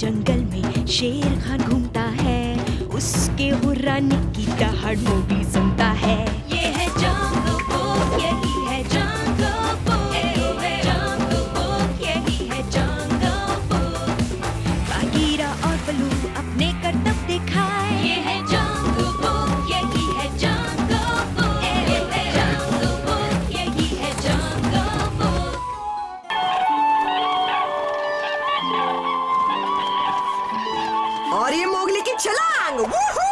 जंगल में शेर खान घूमता है, उसके हुर्राने की दहाड़ मोगली सुनता है। ये है जंगल बुक, यही है जंगल बुक, जंगल बुक, यही है जंगल बुक। बागीरा और बलू अपने करतब दिखाए, ये है जंगल बुक, यही है जंगल बुक, जंगल बुक, यही है जंगल बुक। और ये मोगली की छलांग, वूहू!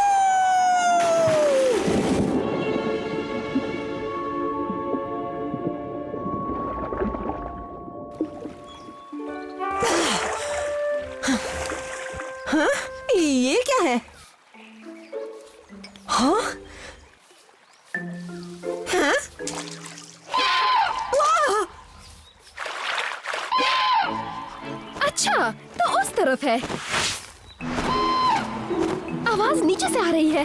हाँ? ये क्या है? हाँ? हाँ? वाह! अच्छा, तो उस तरफ है। आवाज नीचे से आ रही है।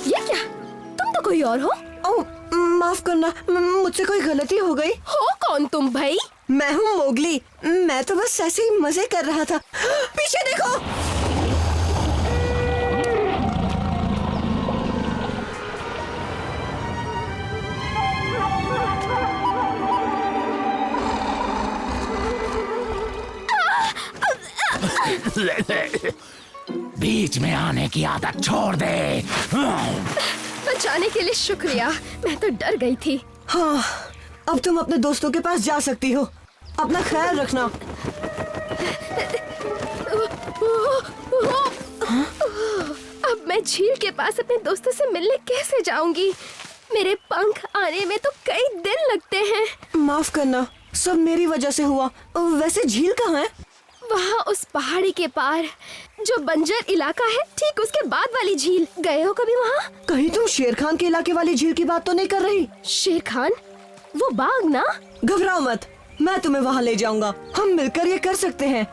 ये क्या? तुम तो कोई और हो? ओह, माफ करना, मुझसे कोई गलती हो गई। हो कौन तुम भाई? मैं हूँ मोगली। मैं तो बस ऐसे ही मजे कर रहा था। पीछे देखो। बीच में आने की आदत छोड़ दे। बचाने के लिए शुक्रिया। मैं तो डर गई थी। हाँ, अब तुम अपने दोस्तों के पास जा सकती हो। अपना ख्याल रखना। अब मैं झील के पास अपने दोस्तों से मिलने कैसे जाऊंगी? मेरे पंख आने में तो कई दिन लगते हैं। माफ करना, सब मेरी वजह से हुआ। वैसे झील कहाँ है? वहाँ उस पहाड़ी के पार, जो बंजर इलाका है, ठीक उसके बाद वाली झील। गए हो कभी वहाँ? कहीं तुम शेर खान के इलाके वाली झील की बात तो नहीं कर रही? शेर खान? वो बाघ ना? घबराओ मत, मैं तुम्हें वहाँ ले जाऊंगा। हम मिलकर ये कर सकते हैं।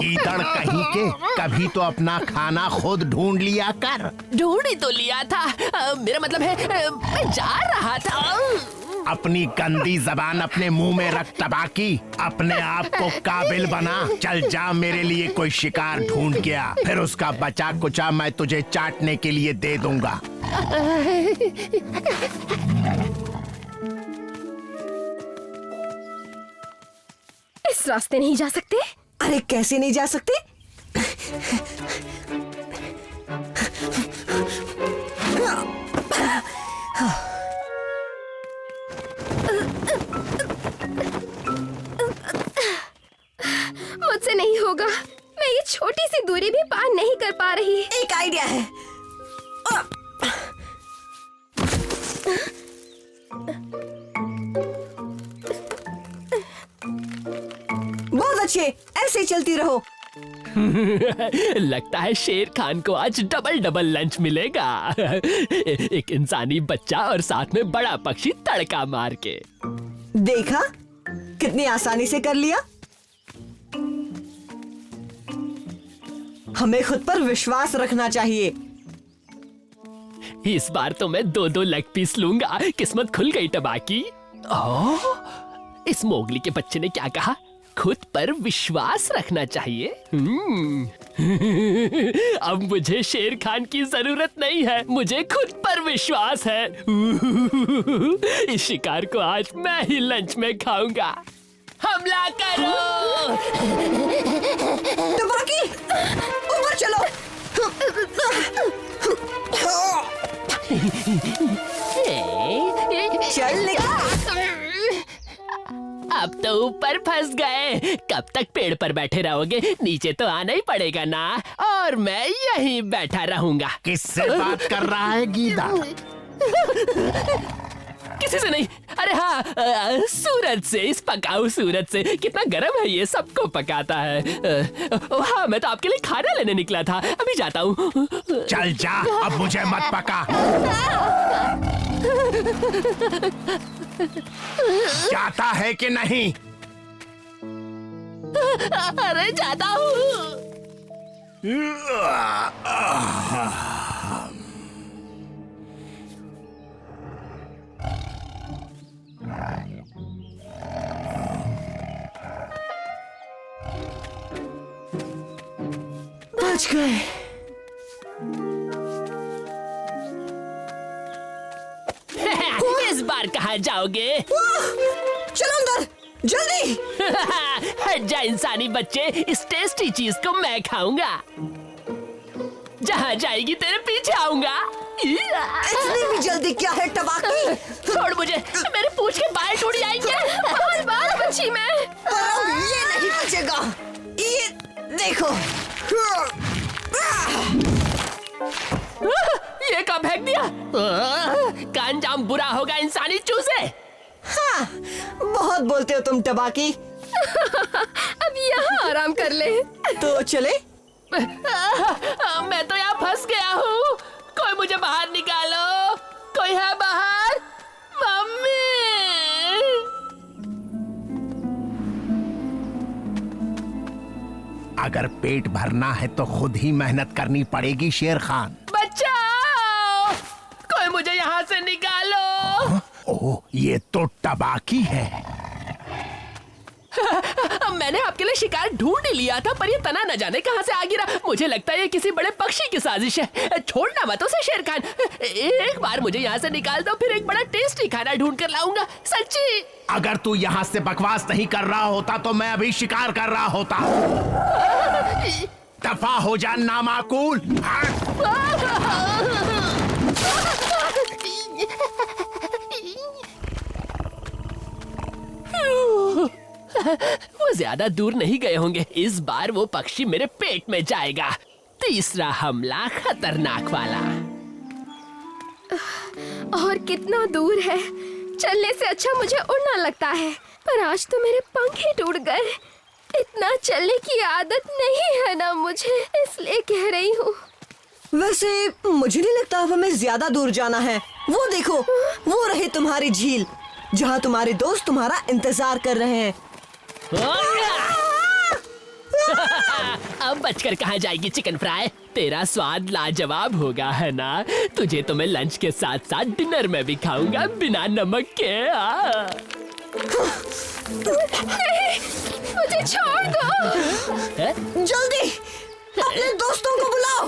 गीदड़ कहीं के, कभी तो अपना खाना खुद ढूंढ लिया कर। ढूंढ ही तो लिया था। मेरा मतलब है मैं जा रहा था। अपनी गंदी जबान अपने मुंह में रख तबाकी। अपने आप को काबिल बना। चल जा, मेरे लिए कोई शिकार ढूंढ के आ, फिर उसका बचा कुचा मैं तुझे चाटने के लिए दे दूंगा। इस रास्ते नहीं जा सकते? अरे कैसे नहीं जा सकते? मुझसे नहीं होगा। मैं ये छोटी सी दूरी भी पार नहीं कर पा रही। एक आइडिया है। बहुत अच्छे, ऐसे चलती रहो। लगता है शेर खान को आज डबल डबल लंच मिलेगा। एक इंसानी बच्चा और साथ में बड़ा पक्षी तड़का मार के। देखा, कितनी आसानी से कर लिया। हमें खुद पर विश्वास रखना चाहिए। इस बार तो मैं 2-2 लेग पीस लूंगा। किस्मत खुल गई टबाकी। ओह, इस मोगली के बच्चे ने क्या कहा? खुद पर विश्वास रखना चाहिए। अब मुझे शेर खान की जरूरत नहीं है, मुझे खुद पर विश्वास है। इस शिकार को आज मैं ही लंच में खाऊंगा। हमला करो! टबाकी, ऊपर चलो। चल निकल। अब तो ऊपर फंस गए। कब तक पेड़ पर बैठे रहोगे? नीचे तो आना ही पड़ेगा ना। और मैं यहीं बैठा रहूंगा। किससे बात कर रहा है गीदड़? किसी से नहीं। अरे हाँ, सूरज से, इस पकाऊ सूरज से। कितना गर्म है ये, सबको पकाता है। हाँ, मैं तो आपके लिए खाना लेने निकला था, अभी जाता हूँ। चल जा, अब मुझे मत पका। जाता है कि नहीं? अरे जाता हूँ। बच गए। इस बार कहाँ जाओगे? चलो अंदर, जल्दी। हट जा इंसानी बच्चे, इस टेस्टी चीज को मैं खाऊंगा। जहाँ जाएगी तेरे पीछे आऊंगा। इतनी भी जल्दी क्या है टबाकी? छोड़ मुझे, मेरे पूंछ के बाल टूट जाएंगे। बाल बाल बची मैं। पर ये नहीं बचेगा। ये देखो। ये कब फेंक दिया? का अंजाम बुरा होगा इंसानी चूजे। हाँ, बहुत बोलते हो तुम टबाकी। अब यहाँ आराम कर ले। तो चले? मैं तो यहाँ फंस गया हूँ, कोई मुझे बाहर निकालो। कोई है बाहर? मम्मी। अगर पेट भरना है तो खुद ही मेहनत करनी पड़ेगी शेर खान। बचाओ, कोई मुझे यहाँ से निकालो। ओह, ये तो टबाकी है। मैंने आपके लिए शिकार ढूंढ ही लिया था, पर ये तना न जाने कहां से आ गिरा। मुझे लगता है ये किसी बड़े पक्षी की साजिश है। छोड़ना मत उसे शेर खान। एक बार मुझे यहाँ से निकाल दो, फिर एक बड़ा टेस्टी खाना ढूंढ कर लाऊंगा, सच्ची। अगर तू यहाँ से बकवास नहीं कर रहा होता तो मैं अभी शिकार कर रहा होता। दफा हो जा नामाकूल। वो ज्यादा दूर नहीं गए होंगे। इस बार वो पक्षी मेरे पेट में जाएगा। तीसरा हमला खतरनाक वाला। और कितना दूर है? चलने से अच्छा मुझे उड़ना लगता है, पर आज तो मेरे पंख ही टूट गए। इतना चलने की आदत नहीं है ना मुझे, इसलिए कह रही हूँ। वैसे मुझे नहीं लगता अब हमें ज्यादा दूर जाना है। वो देखो, वो रही तुम्हारी झील, जहाँ तुम्हारे दोस्त तुम्हारा इंतजार कर रहे हैं। अब बचकर कहाँ जाएगी चिकन फ्राई? तेरा स्वाद लाजवाब होगा, है ना? तुझे तो मैं लंच के साथ साथ डिनर में भी खाऊंगा, बिना नमक के। नहीं, मुझे छोड़ दो। जल्दी अपने दोस्तों को बुलाओ।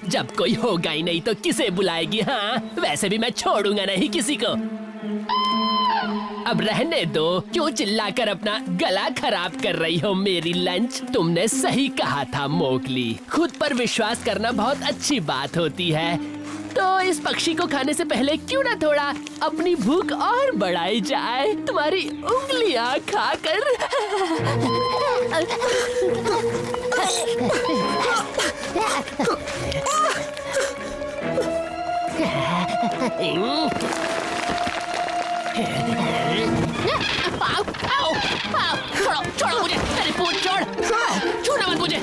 जब कोई होगा ही नहीं तो किसे बुलाएगी? हाँ, वैसे भी मैं छोड़ूंगा नहीं किसी को। अब रहने दो, क्यों चिल्लाकर अपना गला खराब कर रही हो मेरी लंच? तुमने सही कहा था मोगली, खुद पर विश्वास करना बहुत अच्छी बात होती है। तो इस पक्षी को खाने से पहले क्यों ना थोड़ा अपनी भूख और बढ़ाई जाए, तुम्हारी उंगलियां खाकर। छोड़ो छोड़ो मुझे, मेरी पूंछ छोड़, छूना मत मुझे।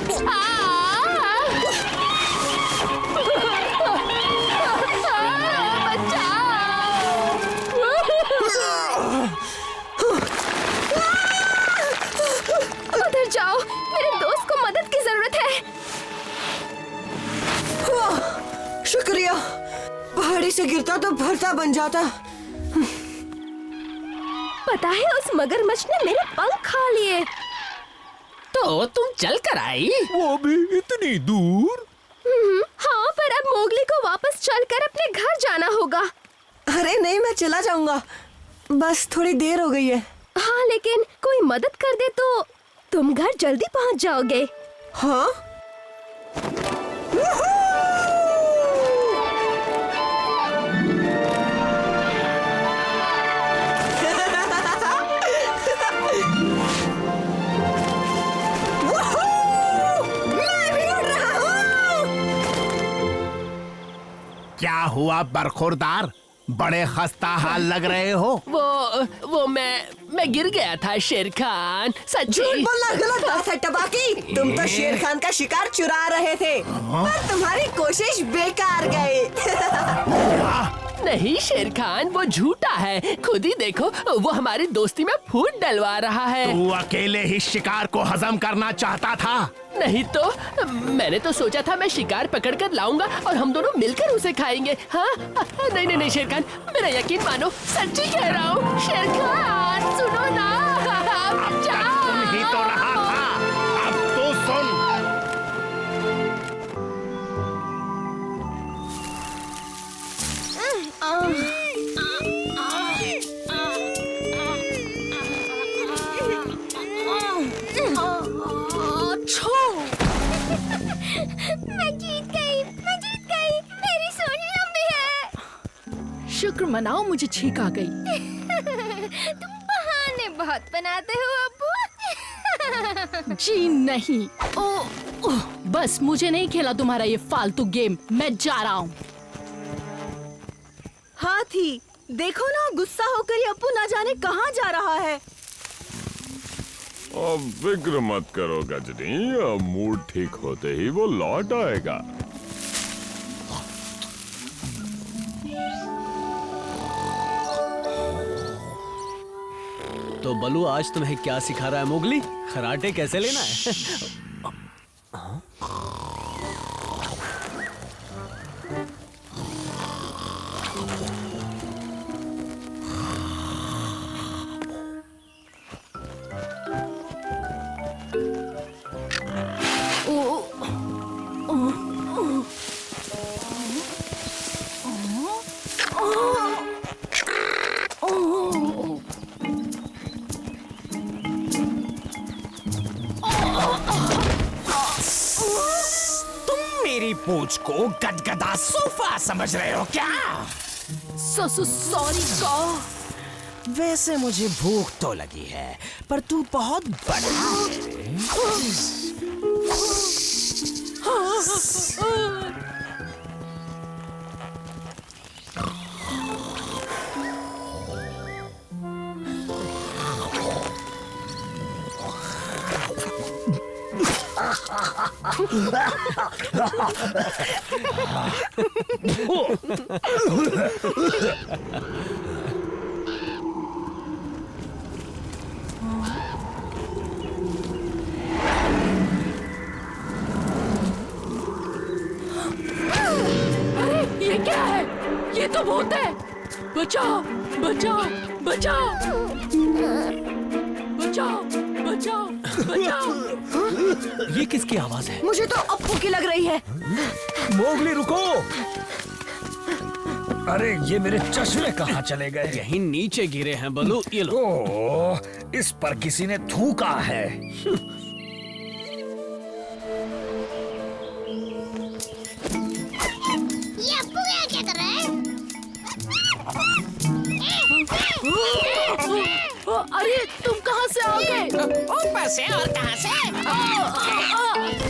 उधर जाओ, मेरे दोस्त को मदद की जरूरत है। शुक्रिया, पहाड़ी से गिरता तो भरता बन जाता। पता है, उस मगरमच्छ ने मेरे पंख खा लिए। तो तुम चल कर आई? वो भी इतनी दूर? हाँ, पर अब मोगली को वापस चलकर अपने घर जाना होगा। अरे नहीं, मैं चला जाऊंगा, बस थोड़ी देर हो गई है। हाँ, लेकिन कोई मदद कर दे तो तुम घर जल्दी पहुंच जाओगे। हाँ? क्या हुआ बरखुरदार? बड़े खस्ता हाल लग रहे हो। वो मैं गिर गया था शेर खान, सच्ची। झूठ बोलना गलत बात है टबाकी। तुम तो शेर खान का शिकार चुरा रहे थे, पर तुम्हारी कोशिश बेकार गई। नहीं शेर खान, वो झूठा है। खुद ही देखो, वो हमारी दोस्ती में फूट डलवा रहा है। तू अकेले ही शिकार को हजम करना चाहता था। नहीं तो मैंने तो सोचा था मैं शिकार पकड़ कर लाऊंगा और हम दोनों मिलकर उसे खाएंगे। हाँ नहीं शेर खान, मेरा यकीन मानो, सच्ची कह रहा हूँ। शेर खान सुनो ना। अब तक सुन ही तो रहा था, अब तो सुन। मैं जीत गई। मेरी सूंड लंबी है। शुक्र मनाओ मुझे छींक आ गई। तुम बहाने बहुत बनाते हो अब्बू। जी नहीं। ओह, बस मुझे नहीं खेला तुम्हारा ये फालतू गेम। मैं जा रहा हूँ। हाथी देखो ना, गुस्सा होकर ये अप्पू ना जाने कहाँ जा रहा है। अब फिक्र मत करो गजनी, अब मूड ठीक होते ही वो लौट आएगा। तो बलू आज तुम्हें क्या सिखा रहा है मोगली? खराटे कैसे लेना है? मेरी पूंछ को गदगदा सोफा समझ रहे हो क्या? Sorry God. वैसे मुझे भूख तो लगी है, पर तू बहुत बड़ा है। ये क्या है? ये तो भूत है। बचाओ बचाओ बचाओ बचाओ बचाओ बचाओ। ये किसकी आवाज है? मुझे तो अप्पू की लग रही है। मोगली रुको। अरे ये मेरे चश्मे कहाँ चले गए? यहीं नीचे गिरे हैं बलू, ये लो। ओह, इस पर किसी ने थूका है। ये अब्बू क्या कर रहा है? अरे तुम कहाँ से आ गए? ऊपर से और कहाँ से?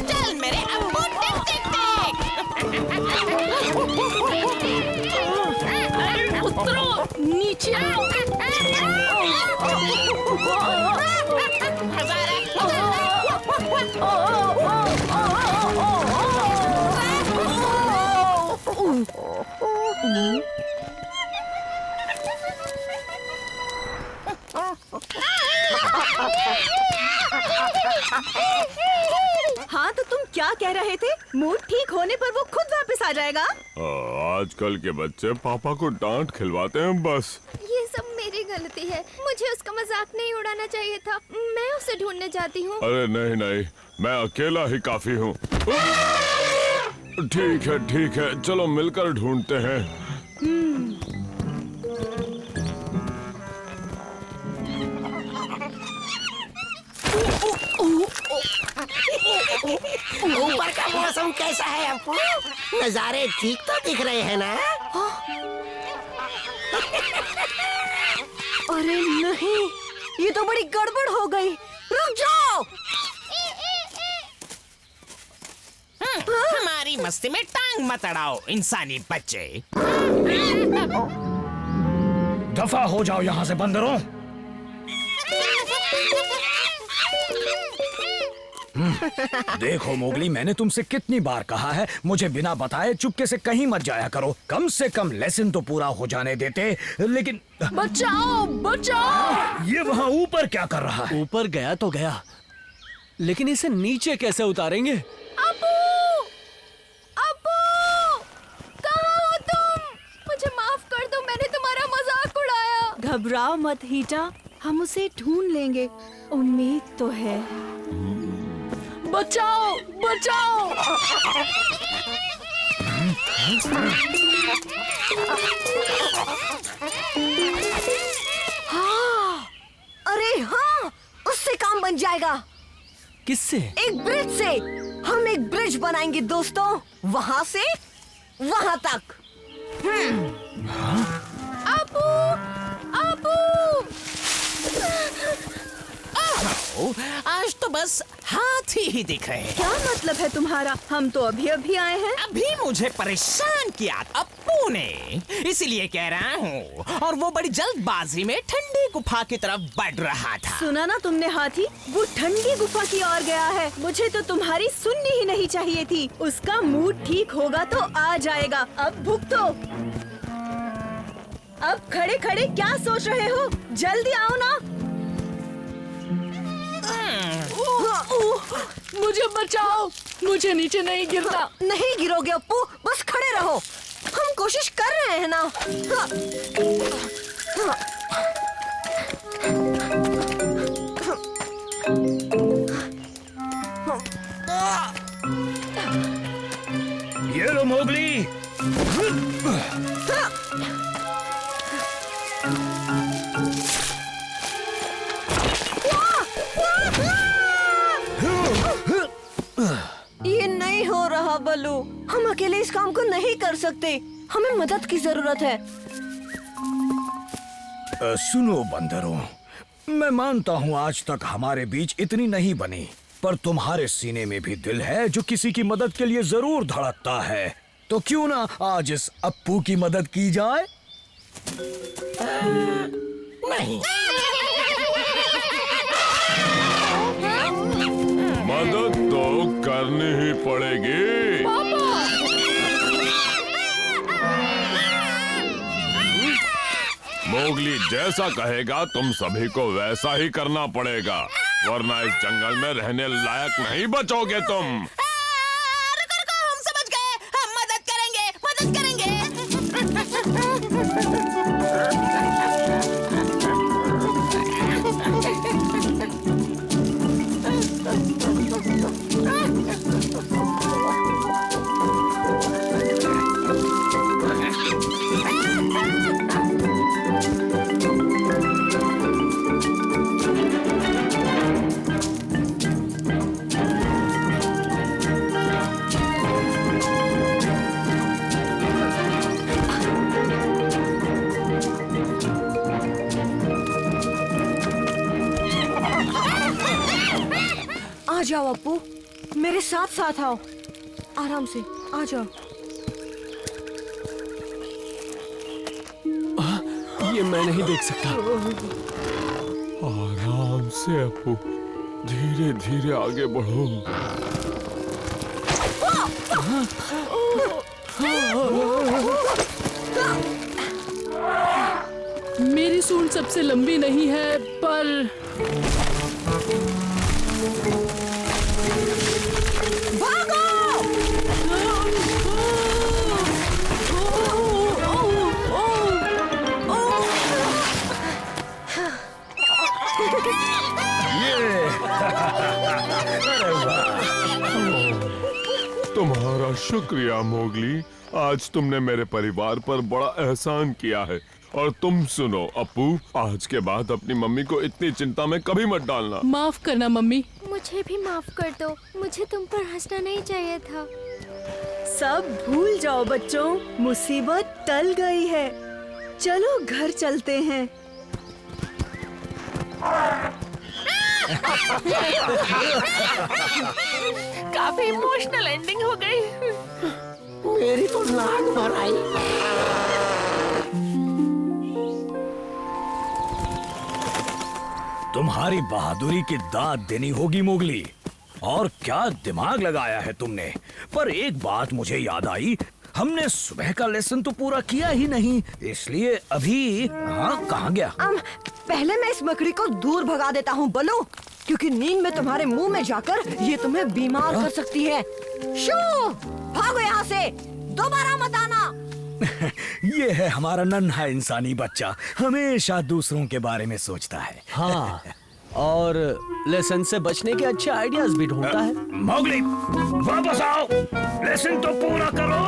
चल मेरे अब्बू, टिक टिक टिक। उतरो नीचे आओ। हाँ तो तुम क्या कह रहे थे? मूड ठीक होने पर वो खुद वापस आ जाएगा। आजकल के बच्चे पापा को डांट खिलवाते हैं बस। ये सब मेरी गलती है। मुझे उसका मजाक नहीं उड़ाना चाहिए था। मैं उसे ढूंढने जाती हूँ। अरे नहीं, मैं अकेला ही काफी हूँ। ठीक है, चलो मिलकर ढूंढते हैं। ऊपर का मौसम कैसा है अप्पू? नजारे ठीक तो दिख रहे हैं ना? अरे नहीं, ये तो बड़ी गड़बड़ हो गई। रुक जाओ। हमारी मस्ती में टांग मत अड़ाओ इंसानी बच्चे। दफा हो जाओ यहाँ से बंदरों। देखो मोगली, मैंने तुमसे कितनी बार कहा है मुझे बिना बताए चुपके से कहीं मत जाया करो। कम से कम लेसन तो पूरा हो जाने देते। लेकिन बचाओ बचाओ। ये वहाँ ऊपर क्या कर रहा है? ऊपर गया तो गया, लेकिन इसे नीचे कैसे उतारेंगे? अबू, अबू, कहाँ हो तुम? मुझे माफ कर दो, मैंने तुम्हारा मजाक उड़ाया। घबराओ मत हीटा, हम उसे ढूंढ लेंगे, उम्मीद तो है। बचाओ बचाओ। हाँ, अरे हाँ, उससे काम बन जाएगा। किससे? एक ब्रिज से। हम एक ब्रिज बनाएंगे दोस्तों, वहाँ से वहाँ तक। अबू, अबू। आज तो बस हाथी ही दिख रहे हैं। क्या मतलब है तुम्हारा? हम तो अभी अभी आए हैं। अभी मुझे परेशान किया अप्पू ने, इसीलिए कह रहा हूँ। और वो बड़ी जल्दबाजी में ठंडी गुफा की तरफ बढ़ रहा था। सुना ना तुमने हाथी? वो ठंडी गुफा की ओर गया है। मुझे तो तुम्हारी सुननी ही नहीं चाहिए थी। उसका मूड ठीक होगा तो आ जाएगा। अब भुगतो। अब खड़े खड़े क्या सोच रहे हो? जल्दी आओ ना। मुझे बचाओ, मुझे नीचे नहीं गिरना। नहीं गिरोगे अप्पू, बस खड़े रहो। हम कोशिश कर रहे हैं ना। ये लो मोगली। ये नहीं हो रहा बल्लू, हम अकेले इस काम को नहीं कर सकते। हमें मदद की जरूरत है। सुनो बंदरों, मैं मानता हूँ आज तक हमारे बीच इतनी नहीं बनी, पर तुम्हारे सीने में भी दिल है जो किसी की मदद के लिए जरूर धड़कता है। तो क्यों ना आज इस अप्पू की मदद की जाए? नहीं। मदद तो करनी ही पड़ेगी। मोगली जैसा कहेगा तुम सभी को वैसा ही करना पड़ेगा, वरना इस जंगल में रहने लायक नहीं बचोगे तुम। रुको, हम समझ गए। हम मदद करेंगे, मदद करेंगे। आ जाओ अप्पू, मेरे साथ साथ आओ। आराम से आ जाओ। ये मैं नहीं देख सकता। आराम से अप्पू, धीरे धीरे आगे बढ़ो। मेरी सूंड सबसे लंबी नहीं है, पर तुम्हारा शुक्रिया मोगली, आज तुमने मेरे परिवार पर बड़ा एहसान किया है। और तुम सुनो अप्पू, आज के बाद अपनी मम्मी को इतनी चिंता में कभी मत डालना। माफ करना मम्मी। मुझे भी माफ कर दो, मुझे तुम पर हंसना नहीं चाहिए था। सब भूल जाओ बच्चों, मुसीबत टल गई है। चलो घर चलते हैं। काफी इमोशनल एंडिंग हो गई। मेरी तो नाक भर आई। तुम्हारी बहादुरी की दाद देनी होगी मोगली। और क्या दिमाग लगाया है तुमने। पर एक बात मुझे याद आई, हमने सुबह का लेसन तो पूरा किया ही नहीं, इसलिए अभी हाँ कहाँ गया? पहले मैं इस मकड़ी को दूर भगा देता हूँ बलू, क्योंकि नींद में तुम्हारे मुंह में जाकर ये तुम्हें बीमार कर सकती है। शू, भागो यहाँ से, दोबारा मत आना। ये है हमारा नन्हा इंसानी बच्चा, हमेशा दूसरों के बारे में सोचता है। हाँ, और लेसन से बचने के अच्छे आइडियाज भी ढूंढता है। मोगली, वापस आओ, लेसन तो पूरा करो।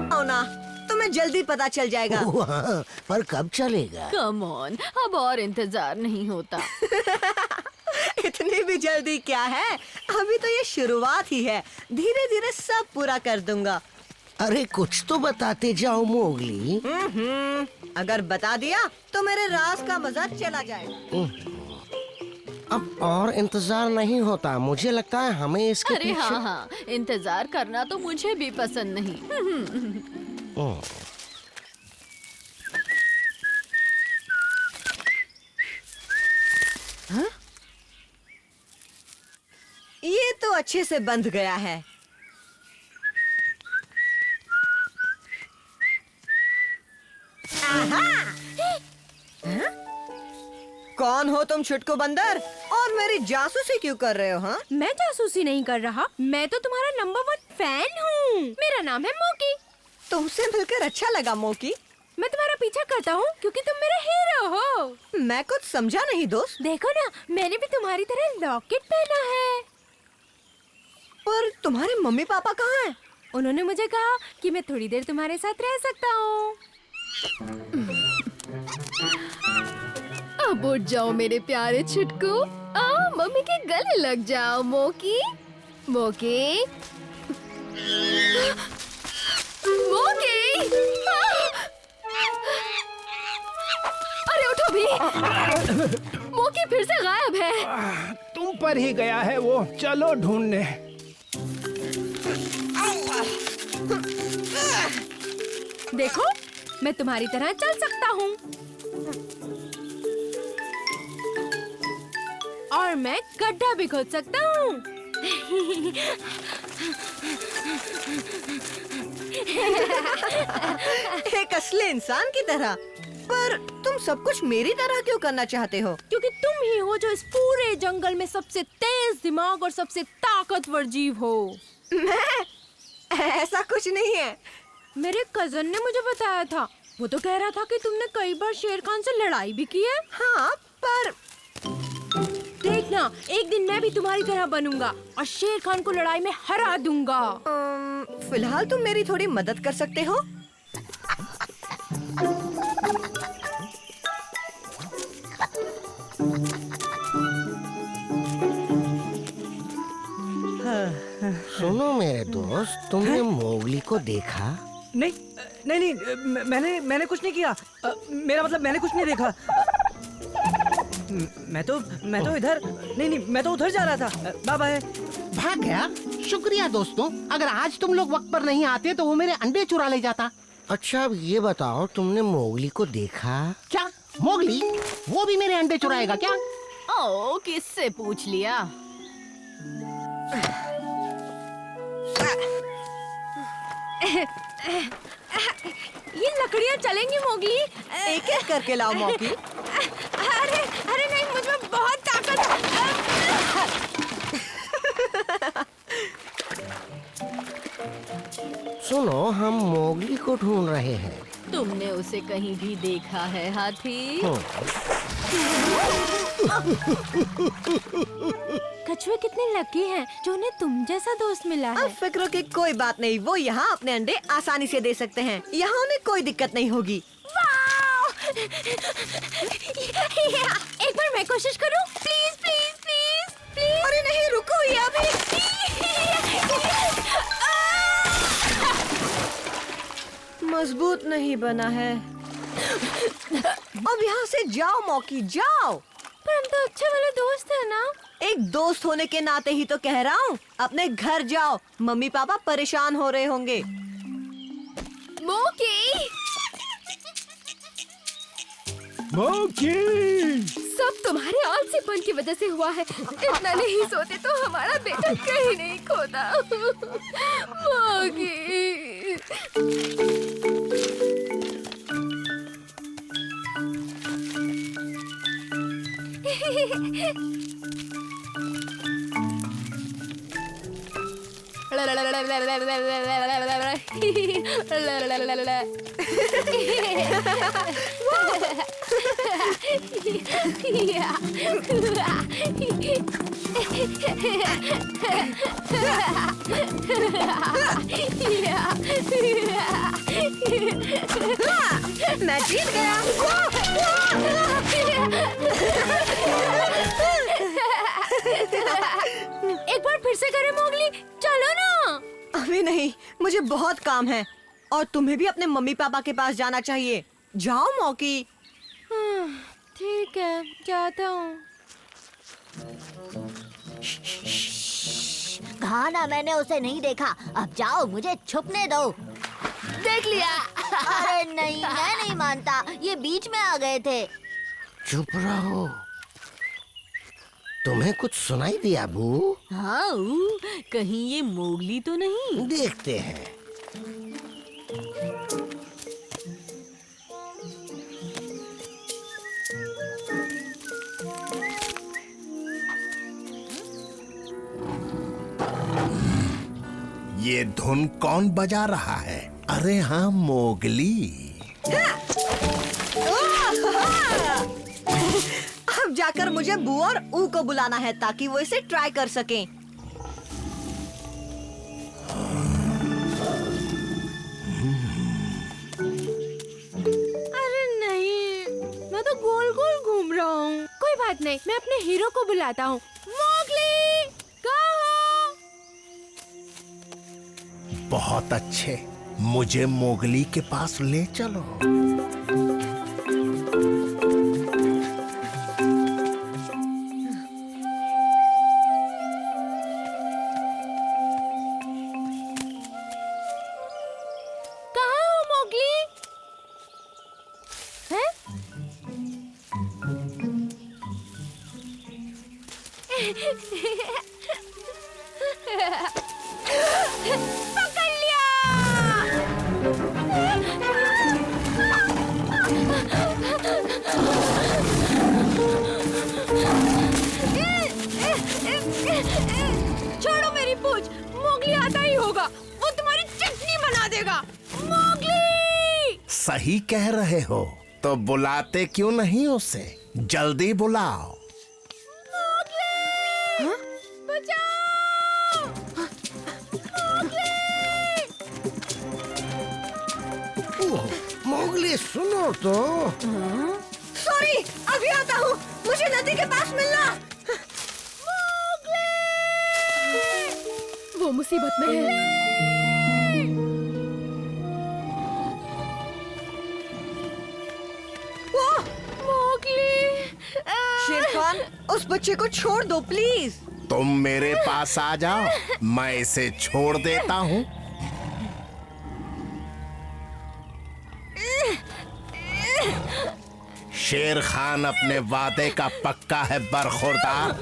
आओ ना, तुम्हें जल्दी पता चल जाएगा। पर कब चलेगा? कम ऑन, अब और इंतजार नहीं होता। इतनी भी जल्दी क्या है, अभी तो ये शुरुआत ही है, धीरे धीरे सब पूरा कर दूंगा। अरे कुछ तो बताते जाओ मोगली। अगर बता दिया तो मेरे राज का मजा चला जाएगा। अब और इंतजार नहीं होता, मुझे लगता है हमें इसके अरे पीछे। हाँ, इंतजार करना तो मुझे भी पसंद नहीं। ये तो अच्छे से बंध गया है। कौन हो तुम छुटकू बंदर, और मेरी जासूसी क्यों कर रहे हो? हाँ, मैं जासूसी नहीं कर रहा, मैं तो तुम्हारा नंबर 1 फैन हूँ। मेरा नाम है मोकी। तुमसे मिलकर अच्छा लगा मोकी। मैं तुम्हारा पीछा करता हूँ क्योंकि तुम मेरा हीरो हो। मैं कुछ समझा नहीं दोस्त। देखो ना, मैंने भी तुम्हारी तरह लॉकेट पहना है। पर तुम्हारे मम्मी पापा कहाँ हैं? उन्होंने मुझे कहा कि मैं थोड़ी देर तुम्हारे साथ रह सकता हूँ। अब उठ जाओ मेरे प्यारे छुटकू, आओ मम्मी के गले लग जाओ। मोकी, मोकी, मोकी, अरे उठो भी। मोकी फिर से गायब है। तुम पर ही गया है वो, चलो ढूंढने। देखो, मैं तुम्हारी तरह चल सकता हूँ और मैं गड्ढा भी खोद सकता हूँ। एक असली इंसान की तरह। पर तुम सब कुछ मेरी तरह क्यों करना चाहते हो? क्योंकि तुम ही हो जो इस पूरे जंगल में सबसे तेज दिमाग और सबसे ताकतवर जीव हो। मैं? ऐसा कुछ नहीं है। मेरे कजन ने मुझे बताया था, वो तो कह रहा था कि तुमने कई बार शेर खान से लड़ाई भी की है। हाँ, पर देखना, एक दिन मैं भी तुम्हारी तरह बनूंगा और शेर खान को लड़ाई में हरा दूंगा। फिलहाल तुम मेरी थोड़ी मदद कर सकते हो? सुनो मेरे दोस्त, तुमने मोगली को देखा? नहीं नहीं नहीं, मैंने कुछ नहीं किया। मेरा मतलब मैंने कुछ नहीं देखा। मैं तो इधर नहीं, मैं तो उधर जा रहा था। Bye bye. भाग गया? शुक्रिया दोस्तों, अगर आज तुम लोग वक्त पर नहीं आते तो वो मेरे अंडे चुरा ले जाता। अच्छा अब ये बताओ, तुमने मोगली को देखा? क्या मोगली? वो भी मेरे अंडे चुराएगा क्या? ओ, किससे पूछ लिया? ये लकड़ियाँ चलेंगी मोगली? एक एक करके लाओ मोकी। अरे नहीं, मुझमें बहुत ताकत है। सुनो, हम मोगली को ढूंढ रहे हैं। तुमने उसे कहीं भी देखा है हाथी? कछुए कितने लकी हैं जो उन्हें तुम जैसा दोस्त मिला है। अब फिक्र की कोई बात नहीं, वो यहाँ अपने अंडे आसानी से दे सकते हैं। यहाँ उन्हें कोई दिक्कत नहीं होगी। एक बार मैं कोशिश करूं? Please please please please. अरे नहीं, रुको, ये अभी मजबूत नहीं बना है। अब यहाँ से जाओ मौकी, जाओ। पर हम तो अच्छे वाले दोस्त हैं ना। एक दोस्त होने के नाते ही तो कह रहा हूँ, अपने घर जाओ, मम्मी पापा परेशान हो रहे होंगे। मोकी, मोकी। सब तुम्हारे आलसीपन की वजह से हुआ है। इतना नहीं सोते तो हमारा बेटा कहीं नहीं खोता। मोगी। मैं जीत गया। एक बार फिर से करें मोगली, चलो ना। अभी नहीं, मुझे बहुत काम है और तुम्हें भी अपने मम्मी पापा के पास जाना चाहिए। जाओ मौकी। ठीक है, जाता हूँ। कहा ना मैंने उसे नहीं देखा। अब जाओ, मुझे छुपने दो। देख लिया। अरे नहीं, मैं नहीं मानता। ये बीच में आ गए थे। चुप रहो। तुम्हें कुछ सुनाई दिया बू? हाँ, कहीं ये मोगली तो नहीं? देखते हैं। ये धुन कौन बजा रहा है? अरे हाँ, मोगली। अब जाकर मुझे बू और ऊ को बुलाना है ताकि वो इसे ट्राई कर सकें। अरे नहीं, मैं तो गोल गोल घूम रहा हूँ। कोई बात नहीं, मैं अपने हीरो को बुलाता हूँ। मोगली, कहाँ हो? बहुत अच्छे, मुझे मोगली के पास ले चलो। कहाँ हो मोगली? हैं? पकड़ लिया! छोड़ो मेरी पूंछ। मोगली आता ही होगा, वो तुम्हारी चटनी बना देगा। मोगली! सही कह रहे हो, तो बुलाते क्यों नहीं उसे? जल्दी बुलाओ। हाँ? बचाओ! मोगली सुनो तो। सॉरी, अभी आता हूँ। मुझे नदी के पास मिलना। वो मुसीबत में है। वो मोगली! शेर खान, उस बच्चे को छोड़ दो प्लीज। तुम मेरे पास आ जाओ, मैं इसे छोड़ देता हूँ। शेर खान अपने वादे का पक्का है बरखुरदार।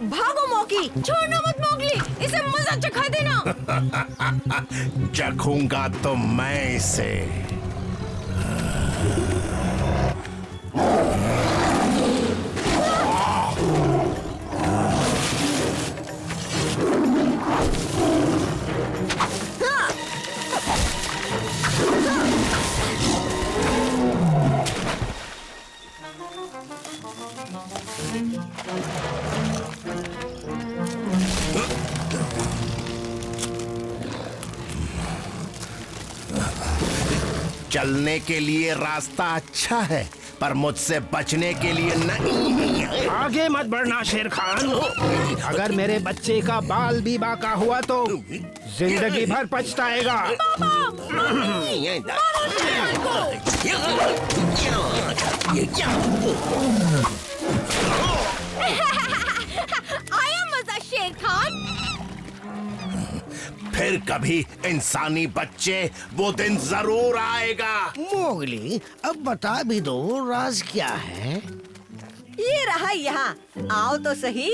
भागो मौकी। छोड़ना मत मोगली, इसे मजा चखा देना। चखूंगा तो मैं इसे। चलने के लिए रास्ता अच्छा है, पर मुझसे बचने के लिए नहीं। आगे मत बढ़ना शेर खान। अगर मेरे बच्चे का बाल भी बाका हुआ तो जिंदगी भर पछताएगा। आया मजा शेर खान। फिर कभी इंसानी बच्चे वो दिन जरूर आएगा। मोगली, अब बता भी दो राज क्या है? ये रहा यहाँ, आओ तो सही।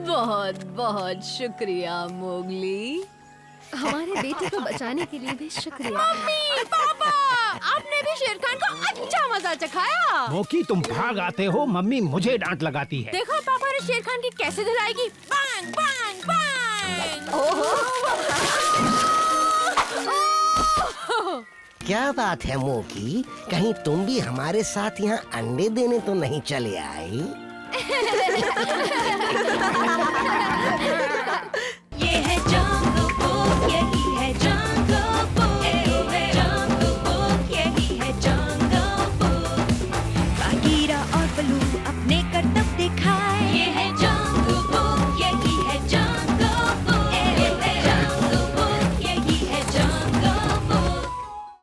बहुत बहुत शुक्रिया मोगली। हमारे बेटे को बचाने के लिए भी शुक्रिया। मम्मी, पापा, आपने भी शेर खान को अच्छा मजा चखाया। मोकी, तुम भाग आते हो, मम्मी मुझे डांट लगाती है। देखो पापा ने शेर खान की कैसे धुलाएगी। Bang bang bang. क्या बात है मोकी, कहीं तुम भी हमारे साथ यहाँ अंडे देने तो नहीं चले आई?